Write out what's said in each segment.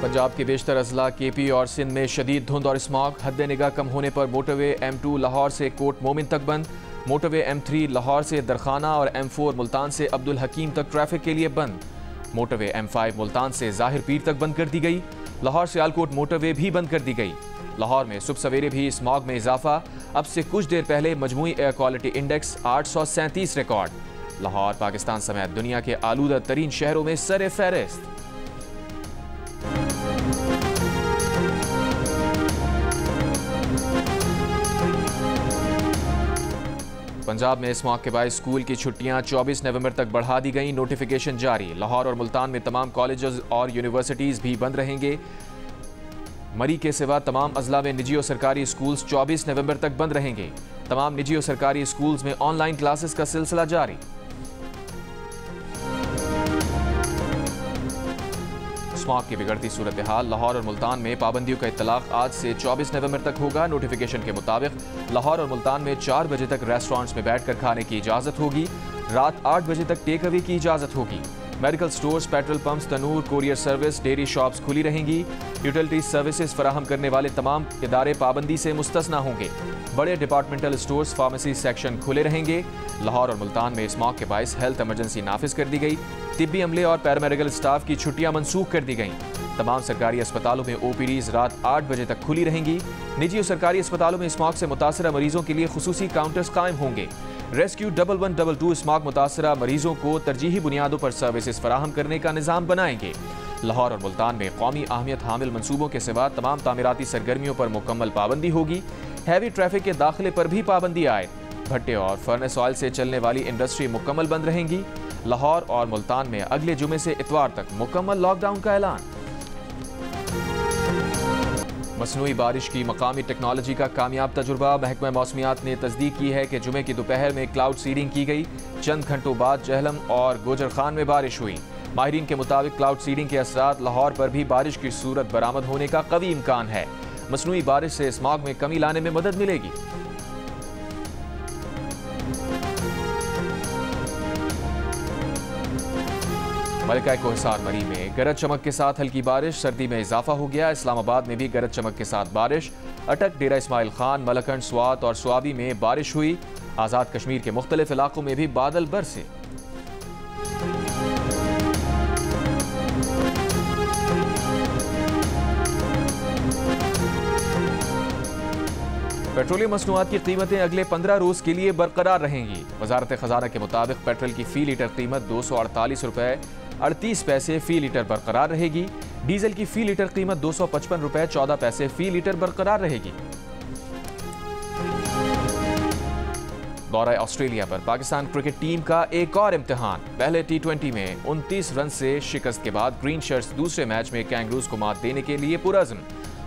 पंजाब के बेशतर अजला केपी और सिंध में शदीद धुंध और स्मॉग। हद निगाह कम होने पर मोटरवे M2 लाहौर से कोट मोमिन तक बंद। मोटरवे M3 लाहौर से दरखाना और M4 मुल्तान से अब्दुल हकीम तक ट्रैफिक के लिए बंद। मोटरवे M5 मुल्तान से जाहिर पीर तक बंद कर दी गई। लाहौर से आलकोट मोटरवे भी बंद कर दी गई। लाहौर में सुबह सवेरे भी स्मॉग में इजाफा। अब से कुछ देर पहले मजमूई air quality index 837 record. Lahore Pakistan समेत दुनिया के आलूदा तरीन शहरों में सर फहरिस्त। पंजाब में स्मॉग के बाद स्कूल की छुट्टियां 24 नवंबर तक बढ़ा दी गई। नोटिफिकेशन जारी। लाहौर और मुल्तान में तमाम कॉलेजेस और यूनिवर्सिटीज भी बंद रहेंगे। मरी के सिवा तमाम अजला में निजी और सरकारी स्कूल्स 24 नवंबर तक बंद रहेंगे। तमाम निजी और सरकारी स्कूल्स में ऑनलाइन क्लासेस का सिलसिला जारी। स्मॉग की बिगड़ती सूरत हाल। लाहौर और मुल्तान में पाबंदियों का इत्तलाक आज से 24 नवंबर तक होगा। नोटिफिकेशन के मुताबिक लाहौर और मुल्तान में 4 बजे तक रेस्टोरेंट्स में बैठकर खाने की इजाज़त होगी। रात 8 बजे तक टेक अवे की इजाज़त होगी। मेडिकल स्टोर्स, पेट्रोल पंप्स, तनूर, कोरियर सर्विस, डेयरी शॉप्स खुली रहेंगी। यूटिलिटी सर्विसेज फराहम करने वाले तमाम इदारे पाबंदी से मुस्तस्ना होंगे। बड़े डिपार्टमेंटल स्टोर्स, फार्मेसी सेक्शन खुले रहेंगे। लाहौर और मुल्तान में स्मॉग के बायस हेल्थ इमरजेंसी नाफिज कर दी गई। तिब्बी अमले और पैरामेडिकल स्टाफ की छुट्टियां मनसूख कर दी गईं। तमाम सरकारी अस्पतालों में OPDs रात 8 बजे तक खुली रहेंगी। निजी और सरकारी अस्पतालों में स्मॉग से मुतासरा मरीजों के लिए खुसूसी काउंटर्स कायम होंगे। रेस्क्यू 1122 स्मॉग मुतासरा मरीजों को तरजीही बुनियादों पर सर्विसेज फराहम करने का निज़ाम बनाएंगे। लाहौर और मुल्तान में कौमी अहमियत हामिल मनसूबों के सिवा तमाम तामीराती सरगर्मियों पर मुकम्मल पाबंदी होगी। हैवी ट्रैफिक के दाखिले पर भी पाबंदी आए। भट्टे और फर्नेस ऑयल से चलने वाली इंडस्ट्री मुकम्मल बंद रहेंगी। लाहौर और मुल्तान में अगले जुमे से इतवार तक मुकम्मल लॉकडाउन का ऐलान। मसनूई बारिश की मकामी टेक्नोलॉजी का कामयाब तजुर्बा। महकमा मौसमियात ने तस्दीक की है कि जुमे की दोपहर में क्लाउड सीडिंग की गई। चंद घंटों बाद जहलम और गोजर खान में बारिश हुई। माहिरीन के मुताबिक क्लाउड सीडिंग के असरात लाहौर पर भी बारिश की सूरत बरामद होने का कवी इम्कान है। मसनूई बारिश से स्मॉग में कमी लाने में मदद मिलेगी। मलिका कोहिसार मरी में गरज चमक के साथ हल्की बारिश। सर्दी में इजाफा हो गया। इस्लामाबाद में भी गरज चमक के साथ बारिश। अटक, डेरा इस्माइल खान, मलकंड, स्वात और स्वाबी में बारिश हुई। आज़ाद कश्मीर के मुख्तलिफ इलाकों में भी बादल बरसे। पेट्रोलियम मसनूआत की कीमतें अगले 15 रोज के लिए बरकरार रहेंगी। वजारत खजाना के मुताबिक पेट्रोल की फी लीटर कीमत 248 रुपये 38 पैसे फी लीटर बरकरार रहेगी। डीजल की फी लीटर कीमत 255 रुपये 14 पैसे फी लीटर बरकरार रहेगी। दौरा ऑस्ट्रेलिया पर पाकिस्तान क्रिकेट टीम का एक और इम्तिहान। पहले T20 में 29 रन से शिकस्त के बाद ग्रीन शर्ट्स दूसरे मैच में कैंगरूज को मात देने के लिए पुरअज़्म।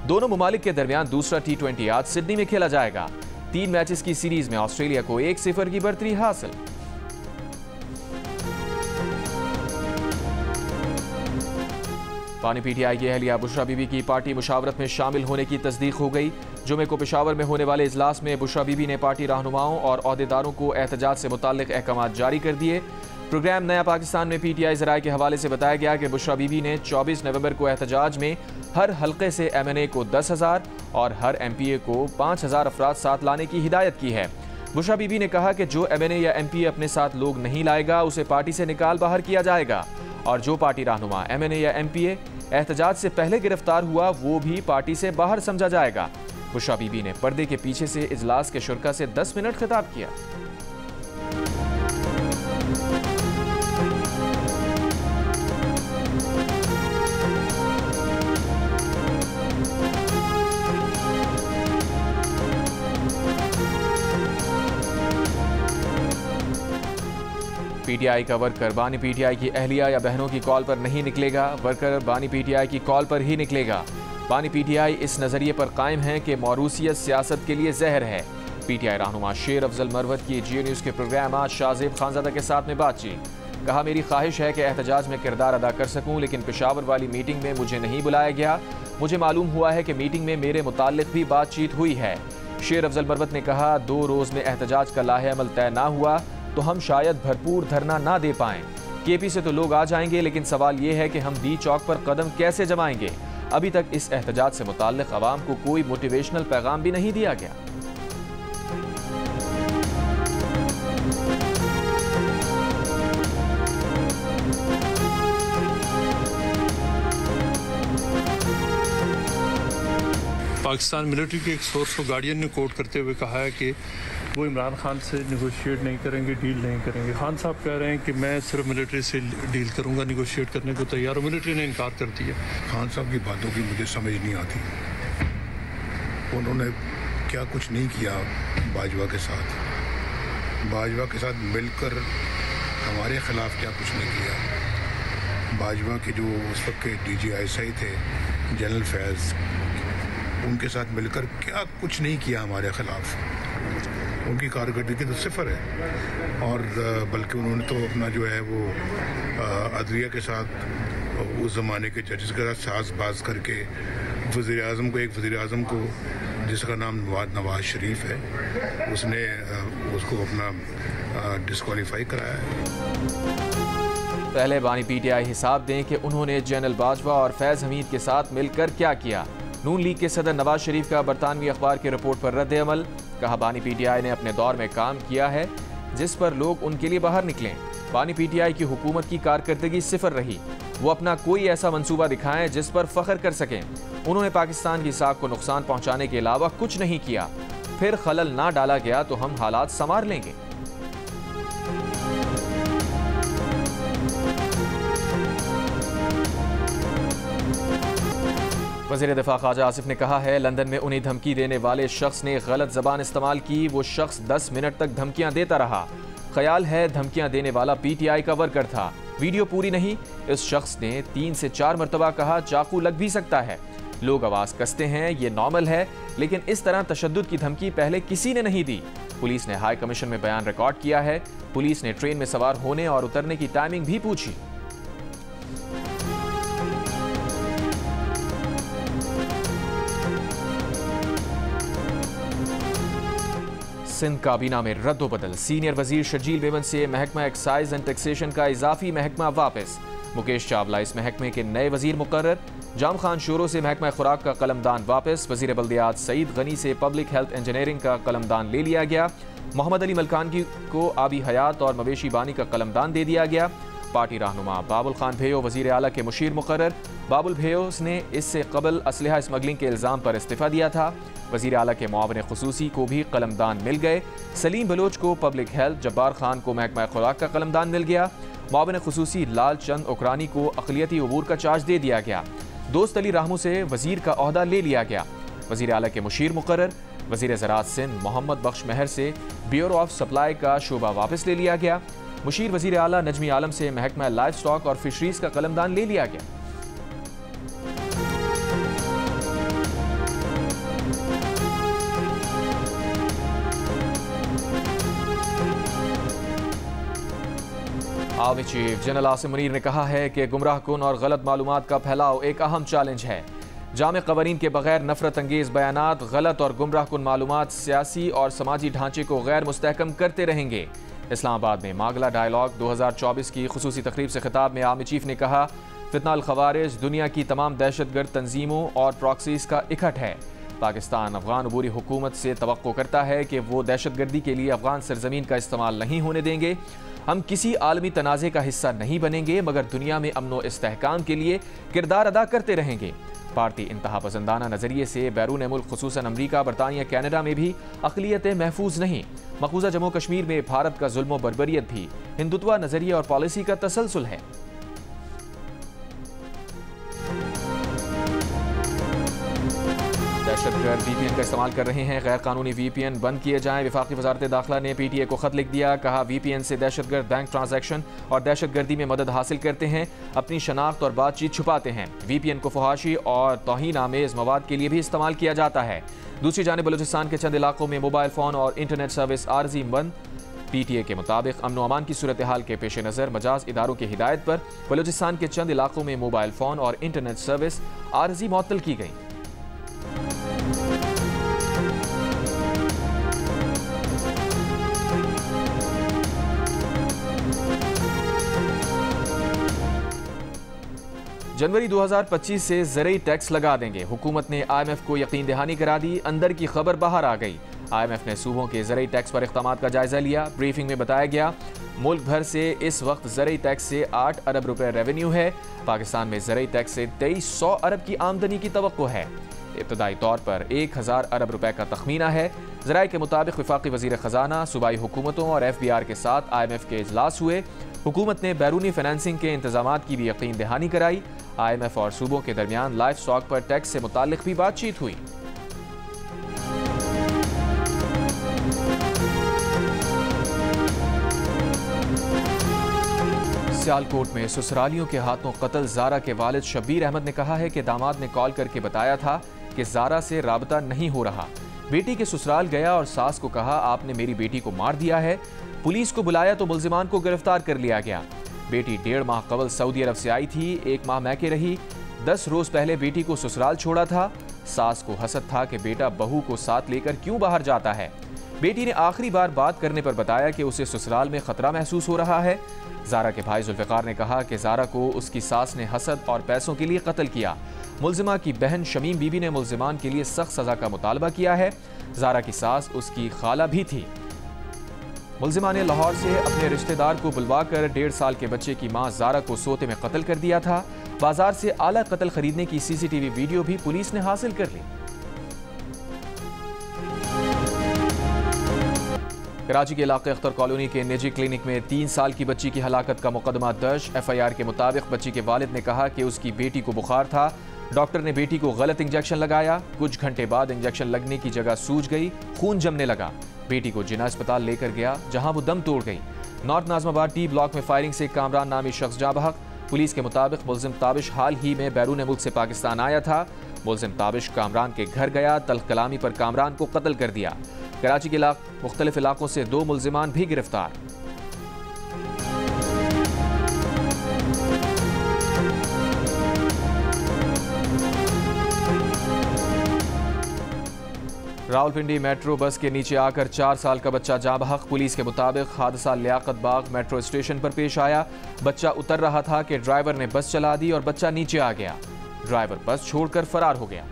दोनों मुमालिक के दरमियान दूसरा T20 आज सिडनी में खेला जाएगा। 3 मैचेस की सीरीज में ऑस्ट्रेलिया को 1-0 की बढ़तरी हासिल। पानी PTI की अहलिया बुशरा बीबी की पार्टी मुशावरत में शामिल होने की तस्दीक हो गई। जुमे को पेशावर में होने वाले इजलास में बुशरा बीबी ने पार्टी रहनुमाओं और अहदेदारों को एहतजाज से मुताल्लिक अहकाम जारी कर दिए। प्रोग्राम नया पाकिस्तान में PTI ज़राए के हवाले से बताया गया कि बुशरा बीबी ने 24 नवंबर को एहतजाज में हर हल्के से MNA को 10,000 और हर MPA को 5,000 अफराद साथ लाने की हिदायत की है। बुशरा बीबी ने कहा कि जो MNA या MPA अपने साथ लोग नहीं लाएगा उसे पार्टी से निकाल बाहर किया जाएगा और जो पार्टी रहनुमा MNA या MPA एहतजाज से पहले गिरफ्तार हुआ वो भी पार्टी से बाहर समझा जाएगा। बुशरा बीबी ने पर्दे के पीछे से इजलास के शुरा से 10 मिनट खिताब किया। PTI का वर्कर बानी PTI की अहलिया या बहनों की कॉल पर नहीं निकलेगा। वर्कर बानी PTI की कॉल पर ही निकलेगा। बानी PTI इस नज़रिए पर कायम है कि मौरूसियत सियासत के लिए जहर है। PTI रहनुमा शेर अफजल मरवत की जियो न्यूज़ के प्रोग्राम आज शाहजेब खानजादा के साथ में बातचीत। कहा, मेरी ख्वाहिश है कि एहतजाज में किरदार अदा कर सकूं, लेकिन पेशावर वाली मीटिंग में मुझे नहीं बुलाया गया। मुझे मालूम हुआ है कि मीटिंग में मेरे मुताल्लिक भी बातचीत हुई है। शेर अफजल मरवत ने कहा, 2 रोज़ में एहतजाज का लाहे अमल तय ना हुआ तो हम शायद भरपूर धरना ना दे पाएं। KP से तो लोग आ जाएंगे, लेकिन सवाल ये है कि हम D चौक पर कदम कैसे जमाएंगे। अभी तक इस एहतजाज से मुताल्लिक अवाम को कोई मोटिवेशनल पैगाम भी नहीं दिया गया। पाकिस्तान मिलिट्री के एक सोर्स को गार्डियन ने कोट करते हुए कहा है कि वो इमरान खान से निगोशिएट नहीं करेंगे, डील नहीं करेंगे। खान साहब कह रहे हैं कि मैं सिर्फ मिलिट्री से डील करूंगा, निगोशिएट करने को तैयार हूँ। मिलिट्री ने इनकार कर दिया। खान साहब की बातों की मुझे समझ नहीं आती। उन्होंने क्या कुछ नहीं किया बाजवा के साथ। बाजवा के साथ मिलकर हमारे ख़िलाफ़ क्या कुछ नहीं किया। बाजवा के जो उस वक्त के DGI थे जनरल फैज़, उनके साथ मिलकर क्या कुछ नहीं किया हमारे ख़िलाफ़। उनकी कारकर्दगी तो सिफर है। और बल्कि उन्होंने तो अपना जो है वो अदलिया के साथ उस ज़माने के जजेस के साथ साज़बाज़ करके वज़ीर-ए-आज़म को, एक वज़ीर-ए-आज़म को जिसका नाम नवाज शरीफ है, उसने उसको अपना डिस्क्वालीफाई कराया है। पहले बानी PTI हिसाब दें कि उन्होंने जनरल बाजवा और फैज़ हमीद के साथ मिलकर क्या किया। नून लीग के सदर नवाज शरीफ का बरतानवी अखबार की रिपोर्ट पर रद्द अमल। कहा बानी PTI ने अपने दौर में काम किया है जिस पर लोग उनके लिए बाहर निकलें। बानी PTI की हुकूमत की कारकर्दगी सिफर रही। वो अपना कोई ऐसा मंसूबा दिखाएं जिस पर फख्र कर सकें। उन्होंने पाकिस्तान की साख को नुकसान पहुंचाने के अलावा कुछ नहीं किया। फिर खलल ना डाला गया तो हम हालात संवार लेंगे। वज़ीर दिफा ख्वाजा आसिफ ने कहा है, लंदन में उन्हें धमकी देने वाले शख्स ने गलत ज़बान इस्तेमाल की। वो शख्स 10 मिनट तक धमकियां देता रहा। ख्याल है धमकियां देने वाला PTI का वर्कर था। वीडियो पूरी नहीं। इस शख्स ने 3 से 4 मरतबा कहा चाकू लग भी सकता है। लोग आवाज़ कसते हैं, ये नॉर्मल है, लेकिन इस तरह तशद्दुद की धमकी पहले किसी ने नहीं दी। पुलिस ने हाई कमीशन में बयान रिकॉर्ड किया है। पुलिस ने ट्रेन में सवार होने और उतरने की टाइमिंग भी पूछी। सिंध काबीना में रद्दोबदल। सीनियर वजीर शर्जील मेमन से महकमा एक्साइज एंड टैक्सेशन का इजाफी महकमा वापस। मुकेश चावला इस महकमे के नए वजीर मुकर्रर। जाम खान शोरो से महकमा खुराक का कलमदान वापस। वजीर बल्दियात सईद गनी से पब्लिक हेल्थ इंजीनियरिंग का कलमदान ले लिया गया। मोहम्मद अली मलकानगी को आबी हयात और मवेशी बानी का कलमदान दे दिया गया। पार्टी रहनुमा बाबुल खान भेयो वजीर आला के मुशीर मुकर्रर। बाबुल भेयो ने इससे कबल असलहा स्मगलिंग के इल्ज़ाम पर इस्तीफ़ा दिया था। वजीर आला के मुआविन खुसूसी को भी कलमदान मिल गए। सलीम बलोच को पब्लिक हेल्थ, जब्बार खान को महकमा खुराक का कलमदान मिल गया। मुआविन खुसूसी लाल चंद उकरानी को अक़लियती अबूर का चार्ज दे दिया गया। दोस्त अली राहमू से वजीर का ओहदा ले लिया गया। वजीर आला के मुशीर मुकर्रर। वजीर ज़राअत सिंध मोहम्मद बख्श महर से ब्यूरो ऑफ सप्लाई का शोबा वापस ले लिया गया। मुशीर वजीर आला नजमी आलम से महकमा लाइफ स्टॉक और फिशरीज का कलमदान ले लिया गया। Army chief general Asim Munir ने कहा है कि गुमराह कुन और गलत मालूमात का फैलाव एक अहम चैलेंज है। जामे कवानीन के बगैर नफरत अंगेज बयानात, गलत और गुमराह कुन मालूमात सियासी और समाजी ढांचे को गैर मुस्तहकम करते रहेंगे। इस्लामाबाद में मागला डायलॉग 2024 की खुसूसी तकरीब से खिताब में आर्मी चीफ ने कहा, फितना अल खवारिज दुनिया की तमाम दहशतगर्द तंजीमों और प्रॉक्सीज का इकट्ठ है। पाकिस्तान अफगान अबूरी हुकूमत से तवक्को करता है कि वो दहशतगर्दी के लिए अफगान सरजमीन का इस्तेमाल नहीं होने देंगे। हम किसी आलमी तनाज़े का हिस्सा नहीं बनेंगे, मगर दुनिया में अमन व इस्तेहकाम के लिए किरदार अदा करते रहेंगे। भारतीय इंतहा पसंदाना नज़रिए से बैरून मुल्क खुसूसन अमरीका, बरतानिया, कैनेडा में भी अक़लियतें महफूज नहीं। मकबूजा जम्मू कश्मीर में भारत का जुल्म व बर्बरियत भी हिंदुत्वा नज़रिया और पॉलिसी का तसलसल है। दहशतगर्द VPN का इस्तेमाल कर रहे हैं, गैर कानूनी VPN बंद किए जाएं। वफाकी वजारत दाखिला ने PTA को खत लिख दिया। कहा, VPN से दहशतगर्द बैंक ट्रांजैक्शन और दहशतगर्दी में मदद हासिल करते हैं, अपनी शनाख्त और बातचीत छुपाते हैं। VPN को फहाशी और तौहीन आमेज मवाद के लिए भी इस्तेमाल किया जाता है। दूसरी जानिब बलूचिस्तान के चंद इलाकों में मोबाइल फ़ोन और इंटरनेट सर्विस आर्जी बंद। PTA के मुताबिक अमन अमान की सूरत हाल के पेश नज़र मजाज इदारों की हिदायत पर बलूचिस्तान के चंद इलाकों में मोबाइल फ़ोन और इंटरनेट सर्विस आर्जी मुअत्तल की गई। जनवरी 2025 से ज़रूरी टैक्स लगा देंगे। हुकूमत ने IMF को यकीन दहानी करा दी। अंदर की खबर बाहर आ गई। IMF ने सूबों के ज़रूरी टैक्स पर इक़दामात का जायजा लिया। ब्रीफिंग में बताया गया, मुल्क भर से इस वक्त ज़रूरी टैक्स से 8 अरब रुपए रेवेन्यू है। पाकिस्तान में ज़रूरी टैक्स से 2300 अरब की आमदनी की तवक्को है। इब्तदाई तौर पर 1000 अरब रुपए का तखमीना है। ज़राए के मुताबिक वफाकी वज़ीर ख़जाना, सूबाई हुकूमतों और FBR के साथ IMF के इजलास हुए। हुकूमत ने बैरूनी फाइनेंसिंग के इंतजामात की भी यकीन दहानी कराई। IMF और सूबों के दरमियान लाइफ स्टॉक पर टैक्स से मुताल्लिक भी बातचीत हुई। सियालकोट में ससुरालियों के हाथों कत्ल ज़ारा के वालिद शब्बीर अहमद ने कहा है कि दामाद ने कॉल करके बताया था कि ज़ारा से राबता नहीं हो रहा। बेटी के ससुराल गया और सास को कहा, आपने मेरी बेटी को मार दिया है। पुलिस को बुलाया तो मुल्जिमान को गिरफ्तार कर लिया गया। बेटी 1.5 माह कबल सऊदी अरब से आई थी, 1 माह मैके रही। 10 रोज पहले बेटी को ससुराल छोड़ा था। सास को हसद था कि बेटा बहू को साथ लेकर क्यों बाहर जाता है। बेटी ने आखिरी बार बात करने पर बताया कि उसे ससुराल में खतरा महसूस हो रहा है। ज़ारा के भाई जुल्फ़िकार ने कहा कि ज़ारा को उसकी सास ने हसद और पैसों के लिए कत्ल किया। मुल्जिमा की बहन शमीम बीबी ने मुल्जिमान के लिए सख्त सज़ा का मुतालबा किया है। ज़ारा की सास उसकी खाला भी थी। मुल्जिमा ने लाहौर से अपने रिश्तेदार को बुलवाकर 1.5 साल के बच्चे की मां ज़ारा को सोते में कत्ल कर दिया था। बाजार से आला कत्ल खरीदने की CCTV वीडियो भी पुलिस ने हासिल कर ली। कराची के इलाके अख्तर कॉलोनी के निजी क्लिनिक में 3 साल की बच्ची की हलाकत का मुकदमा दर्ज। FIR के मुताबिक बच्ची के वालिद ने कहा कि उसकी बेटी को बुखार था। डॉक्टर ने बेटी को गलत इंजेक्शन लगाया। कुछ घंटे बाद इंजेक्शन लगने की जगह सूज गई, खून जमने लगा। बेटी को जिना अस्पताल लेकर गया, जहां वो दम तोड़ गई। नॉर्थ नाजमाबाद T ब्लॉक में फायरिंग से कामरान नामी शख्स जाँ बहक। पुलिस के मुताबिक मुल्जिम ताबिश हाल ही में बैरून मुल्क से पाकिस्तान आया था। मुल्जिम ताबिश कामरान के घर गया, तल्ख कलामी पर कामरान को कत्ल कर दिया। कराची के मुख्तलिफ इलाकों से 2 मुल्जिमान भी गिरफ्तार। रावलपिंडी मेट्रो बस के नीचे आकर 4 साल का बच्चा जाँ बहक। पुलिस के मुताबिक हादसा लियाकत बाग मेट्रो स्टेशन पर पेश आया। बच्चा उतर रहा था कि ड्राइवर ने बस चला दी और बच्चा नीचे आ गया। ड्राइवर बस छोड़कर फरार हो गया।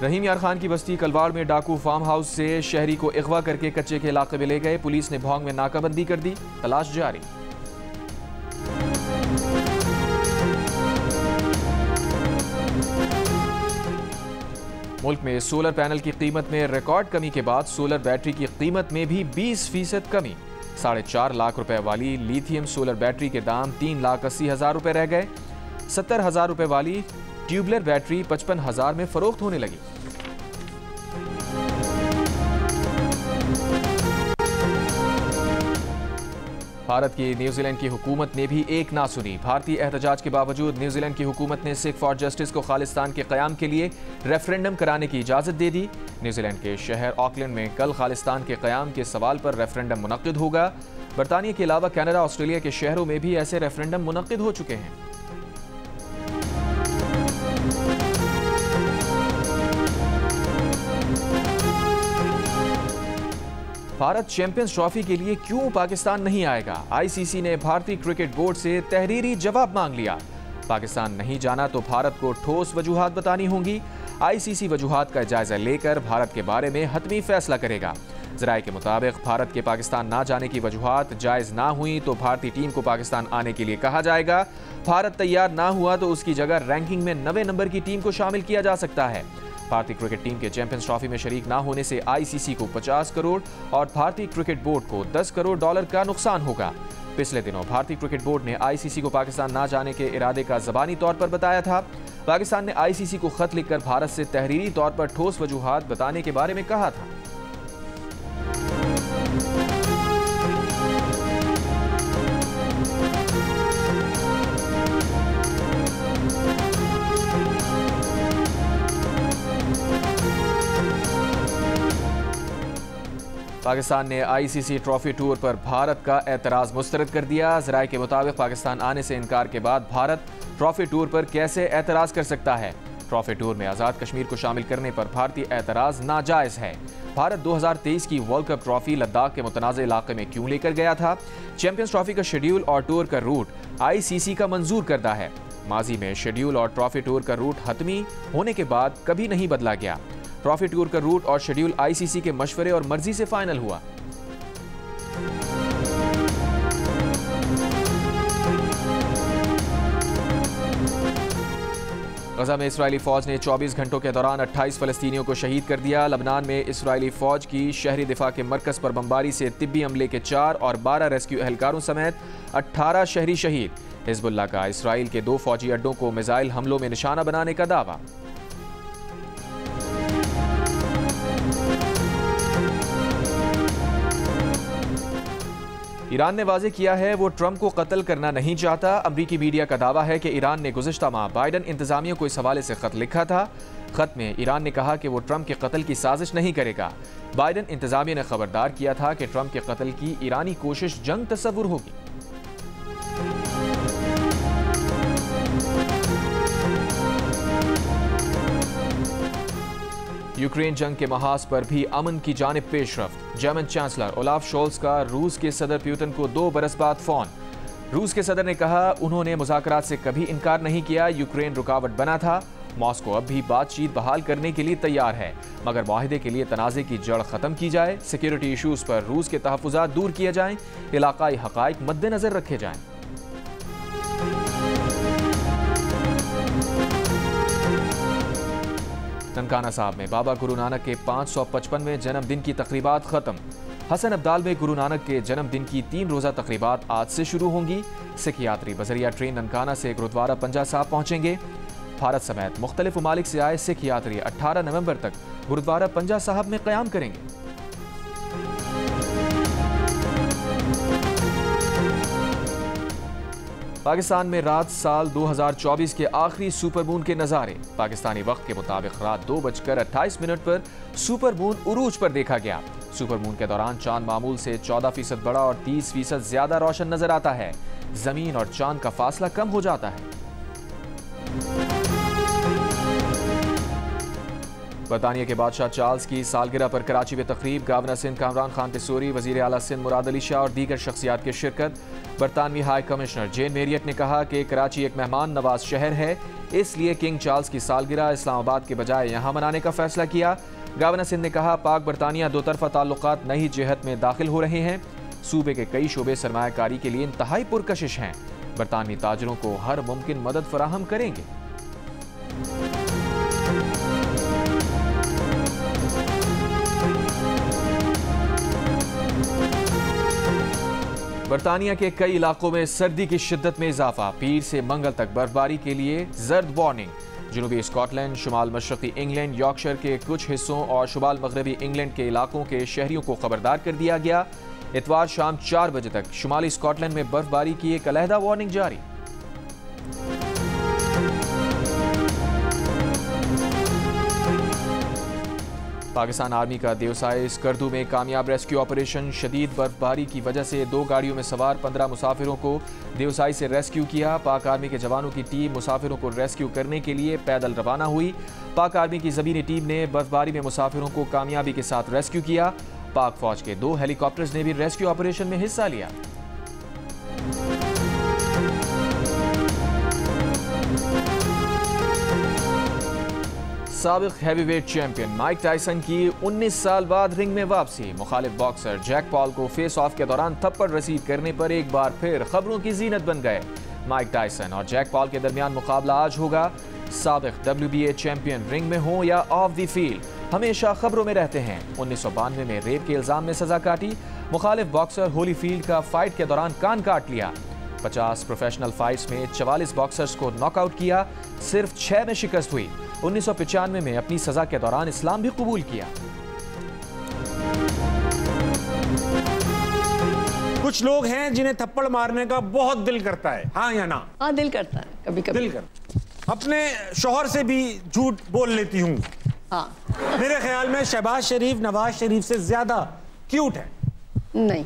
रहीम यार खान की बस्ती कलवाड़ में डाकू फार्म हाउस से शहरी को अगवा करके कच्चे के इलाके में ले गए। पुलिस ने भौंग में नाकाबंदी कर दी, तलाश जारी। मुल्क में सोलर पैनल की कीमत में रिकॉर्ड कमी के बाद सोलर बैटरी की कीमत में भी 20% कमी। 4.5 लाख रुपए वाली लिथियम सोलर बैटरी के दाम 3,80,000 रुपए रह गए। 70,000 रुपए वाली ट्यूबलर बैटरी 55,000 में फरोख्त होने लगी। भारत की न्यूजीलैंड की हुकूमत ने भी एक ना सुनी। भारतीय एहतजाज के बावजूद न्यूजीलैंड की हुकूमत ने सिख फॉर जस्टिस को खालिस्तान के क़याम के लिए रेफरेंडम कराने की इजाज़त दे दी। न्यूजीलैंड के शहर ऑकलैंड में कल खालिस्तान के क़याम के सवाल पर रेफरेंडम मुनक्किद होगा। बरतानिया के अलावा कनाडा, ऑस्ट्रेलिया के शहरों में भी ऐसे रेफरेंडम मुनक्किद हो चुके हैं। भारत चैंपियंस ट्रॉफी के लिए क्यों पाकिस्तान नहीं आएगा? ICC ने भारतीय क्रिकेट बोर्ड से तहरीरी जवाब मांग लिया। पाकिस्तान नहीं जाना तो भारत को ठोस वजूहात बतानी होंगी। ICC वजूहात का जायजा लेकर भारत के बारे में हतमी फैसला करेगा। ज़राए के मुताबिक भारत के पाकिस्तान ना जाने की वजूहात जायज़ ना हुई तो भारतीय टीम को पाकिस्तान आने के लिए कहा जाएगा। भारत तैयार ना हुआ तो उसकी जगह रैंकिंग में 9वें नंबर की टीम को शामिल किया जा सकता है। भारतीय क्रिकेट टीम के चैंपियंस ट्रॉफी में शरीक ना होने से ICC को 50 करोड़ और भारतीय क्रिकेट बोर्ड को $10 करोड़ का नुकसान होगा। पिछले दिनों भारतीय क्रिकेट बोर्ड ने ICC को पाकिस्तान ना जाने के इरादे का ज़बानी तौर पर बताया था। पाकिस्तान ने ICC को खत लिखकर भारत से तहरीरी तौर पर ठोस वजूहात बताने के बारे में कहा था। पाकिस्तान ने ICC ट्रॉफी टूर पर भारत का एतराज़ मुस्तरद कर दिया। ज़राए के मुताबिक पाकिस्तान आने से इनकार के बाद भारत ट्रॉफी टूर पर कैसे एतराज़ कर सकता है? ट्रॉफी टूर में आज़ाद कश्मीर को शामिल करने पर भारतीय एतराज़ नाजायज़ है। भारत 2023 की वर्ल्ड कप ट्रॉफी लद्दाख के मुतनाज़ इलाके में क्यों लेकर गया था? चैंपियंस ट्रॉफी का शेड्यूल और टूर का रूट ICC का मंजूर करदा है। माजी में शेड्यूल और ट्रॉफी टूर का रूट हतमी होने के बाद कभी नहीं बदला गया। ट्रॉफी टूर का रूट और शेड्यूल ICC के मशवरे और मर्जी से फाइनल हुआ। गजा में इस्राएली फौज ने 24 घंटों के दौरान 28 फलस्तीनियों को शहीद कर दिया। लबनान में इस्राएली फौज की शहरी दिफा के मरकज पर बमबारी से तिब्बी अमले के 4 और 12 रेस्क्यू एहलकारों समेत 18 शहरी शहीद। हिजबुल्लाह का इस्राएल के 2 फौजी अड्डों को मिसाइल हमलों में निशाना बनाने का दावा। ईरान ने वाज़ेह किया है वो ट्रंप को कत्ल करना नहीं चाहता। अमरीकी मीडिया का दावा है कि ईरान ने गुज़िश्ता माह बाइडन इंतजामिया को इस हवाले से खत लिखा था। खत में ईरान ने कहा कि वो ट्रंप के कत्ल की साजिश नहीं करेगा। बाइडन इंतजामिया ने खबरदार किया था कि ट्रंप के कत्ल की ईरानी कोशिश जंग तस्वुर होगी। यूक्रेन जंग के महाज पर भी अमन की जानिब पेशरफ्त। जर्मन चांसलर ओलाफ शोल्स का रूस के सदर प्यूटन को 2 बरस बाद फोन। रूस के सदर ने कहा उन्होंने मुज़ाकरात से कभी इनकार नहीं किया। यूक्रेन रुकावट बना था। मॉस्को अब भी बातचीत बहाल करने के लिए तैयार है, मगर मुआहिदे के लिए तनाज़े की जड़ खत्म की जाए। सिक्योरिटी इशूज़ पर रूस के तहफ़्फ़ुज़ात दूर किए जाएं। इलाकाई हक़ाइक़ मद्देनज़र रखे जाएं। ननकाना साहब में बाबा गुरु नानक के 555वें जन्मदिन की तकरीबात खत्म। हसन अब्दाल में गुरु नानक के जन्मदिन की 3 रोज़ा तकरीबात आज से शुरू होंगी। सिख यात्री बजरिया ट्रेन ननकाना से गुरुद्वारा पंजा साहब पहुंचेंगे। भारत समेत मुख्तलिफ ममालिक से आए सिख यात्री 18 नवंबर तक गुरुद्वारा पंजा साहब में क़याम करेंगे। पाकिस्तान में रात साल 2024 के आखिरी सुपर मून के नज़ारे। पाकिस्तानी वक्त के मुताबिक रात 2:28 पर सुपर मून उरूज पर देखा गया। सुपर मून के दौरान चांद मामूल से 14% बड़ा और 30% ज्यादा रोशन नजर आता है। जमीन और चांद का फासला कम हो जाता है। बरतानिया के बादशाह चार्ल्स की सालगिरह पर कराची में तकरीब। गवर्नर सिंध कामरान खान टिसोरी, वजीर आला सिंध मुराद अली शाह और दीगर शख्सियात की शिरकत। बरतानवी हाई कमिश्नर जेन मेरियट ने कहा कि कराची एक मेहमान नवाज शहर है, इसलिए किंग चार्ल्स की सालगिरह इस्लामाबाद के बजाय यहाँ मनाने का फैसला किया। गवर्नर सिंध ने कहा पाक बरतानिया दोतरफा ताल्लुकात नई जिहत में दाखिल हो रहे हैं। सूबे के कई शोबे सरमायाकारी के लिए इंतहाई पुरकशिश हैं। बरतानवी ताजरों को हर मुमकिन मदद फराहम करेंगे। बरतानिया के कई इलाकों में सर्दी की शिद्दत में इजाफा। पीर से मंगल तक बर्फबारी के लिए जर्द वार्निंग। जनूबी स्कॉटलैंड, शुमाल मशरकी इंग्लैंड, यॉर्कशायर के कुछ हिस्सों और शुमाल मगरबी इंग्लैंड के इलाकों के शहरियों को खबरदार कर दिया गया। इतवार शाम 4 बजे तक शुमाली स्कॉटलैंड में बर्फबारी की एक अलहदा वार्निंग जारी। पाकिस्तान आर्मी का देवसाई स्कर्दू में कामयाब रेस्क्यू ऑपरेशन। शदीद बर्फबारी की वजह से 2 गाड़ियों में सवार 15 मुसाफिरों को देवसाई से रेस्क्यू किया। पाक आर्मी के जवानों की टीम मुसाफिरों को रेस्क्यू करने के लिए पैदल रवाना हुई। पाक आर्मी की ज़मीनी टीम ने बर्फबारी में मुसाफिरों को कामयाबी के साथ रेस्क्यू किया। पाक फौज के 2 हेलीकॉप्टर्स ने भी रेस्क्यू ऑपरेशन में हिस्सा लिया। साबिक हैवीवेट चैंपियन माइक टायसन की 19 साल बाद रिंग में वापसी। मुखालिफ बॉक्सर जैक पॉल को फेस ऑफ के दौरान थप्पड़ रसीद करने पर एक बार फिर खबरों की जीनत बन गए। माइक टायसन और जैक पॉल के दरमियान मुकाबला आज होगा। साबिक WBA चैंपियन रिंग में हो या ऑफ द फील्ड हमेशा खबरों में रहते हैं। 1992 में रेप के इल्जाम में सजा काटी। मुखालिफ बॉक्सर होली फील्ड का फाइट के दौरान कान काट लिया। 50 प्रोफेशनल फाइट्स में 44 बॉक्सर्स को नॉकआउट किया, सिर्फ 6 में शिकस्त हुई। 1995 में अपनी सजा के दौरान इस्लाम भी कबूल किया। कुछ लोग हैं जिन्हें थप्पड़ मारने का बहुत दिल करता है, हाँ या ना? हाँ, दिल करता है, कभी कभी दिल कर। अपने शौहर से भी झूठ बोल लेती हूँ। हाँ। मेरे ख्याल में शहबाज शरीफ नवाज शरीफ से ज्यादा क्यूट है। नहीं।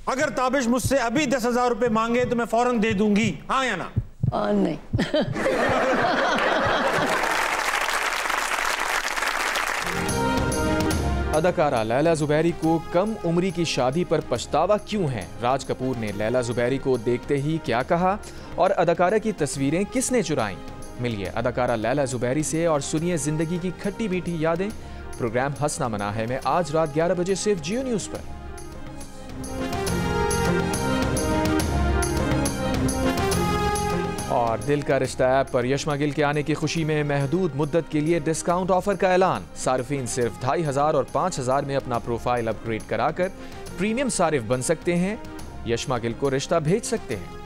अगर ताबिश मुझसे अभी 10,000 रुपए मांगे तो मैं फौरन दे दूंगी, हाँ या ना? नहीं। अदाकारा लैला ज़ुबैरी को कम उम्री की शादी पर पछतावा क्यों है? राज कपूर ने लैला ज़ुबैरी को देखते ही क्या कहा और अदाकारा की तस्वीरें किसने चुराई? मिलिए अदाकारा लैला ज़ुबैरी से और सुनिए जिंदगी की खट्टी मीठी यादें। प्रोग्राम हंसना मना है में आज रात 11 बजे सिर्फ जियो न्यूज़ पर। और दिल का रिश्ता ऐप पर यशमा गिल के आने की खुशी में महदूद मुद्दत के लिए डिस्काउंट ऑफर का ऐलान। सार्फिन सिर्फ 2500 और 5000 में अपना प्रोफाइल अपग्रेड कराकर प्रीमियम सारिफ बन सकते हैं। यशमा गिल को रिश्ता भेज सकते हैं।